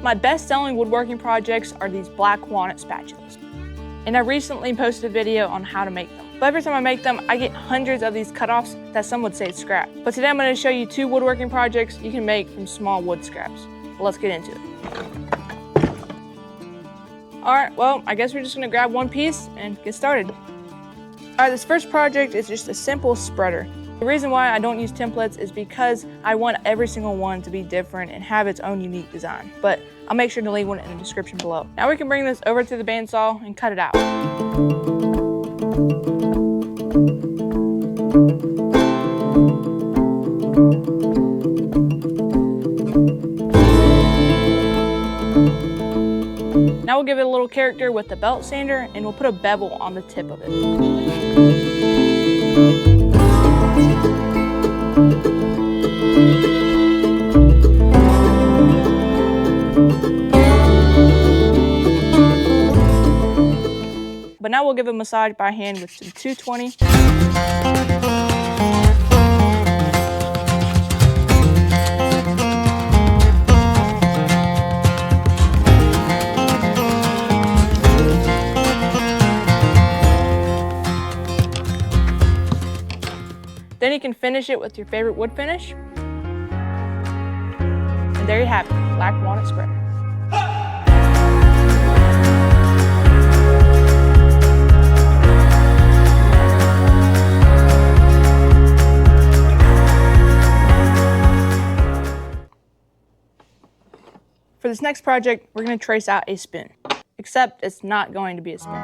my best-selling woodworking projects are these black walnut spatulas. And I recently posted a video on how to make them. But every time I make them, I get hundreds of these cutoffs that some would say is scrap. But today I'm going to show you 2 woodworking projects you can make from small wood scraps. Let's get into it. Alright, well, I guess we're just going to grab one piece and get started. Alright, this first project is just a simple spreader. The reason why I don't use templates is because I want every single one to be different and have its own unique design. But I'll make sure to leave one in the description below. Now we can bring this over to the bandsaw and cut it out. Now we'll give it a little character with the belt sander, and we'll put a bevel on the tip of it. But now we'll give it a massage by hand with some 220. Then you can finish it with your favorite wood finish. And there you have it, black walnut spreader. For this next project, we're going to trace out a spin, except it's not going to be a spin.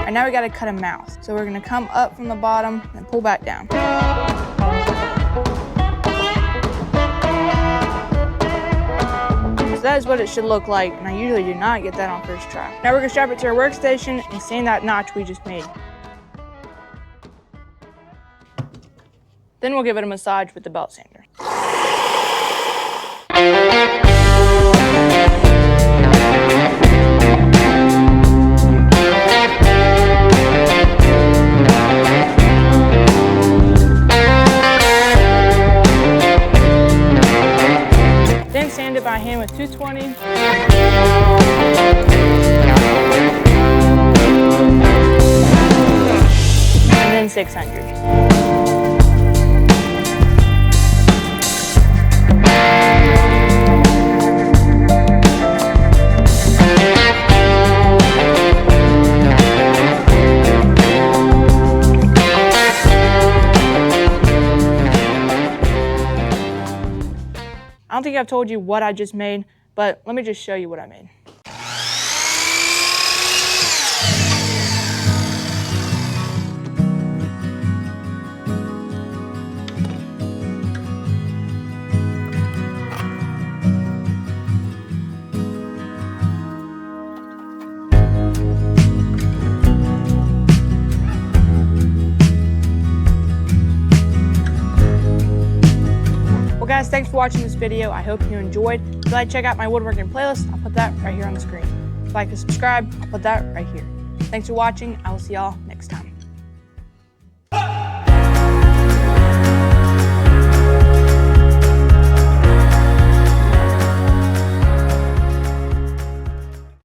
And now we got to cut a mouth. So we're going to come up from the bottom and pull back down. That is what it should look like, and I usually do not get that on first try. Now we're going to strap it to our workstation and sand that notch we just made. Then we'll give it a massage with the belt sander. Sand it by hand with 220. And then 600. I don't think I've told you what I just made, but let me just show you what I made. Well guys, thanks for watching this video. I hope you enjoyed. If you'd like to check out my woodworking playlist, I'll put that right here on the screen. If you'd like to subscribe, I'll put that right here. Thanks for watching. I will see y'all next time.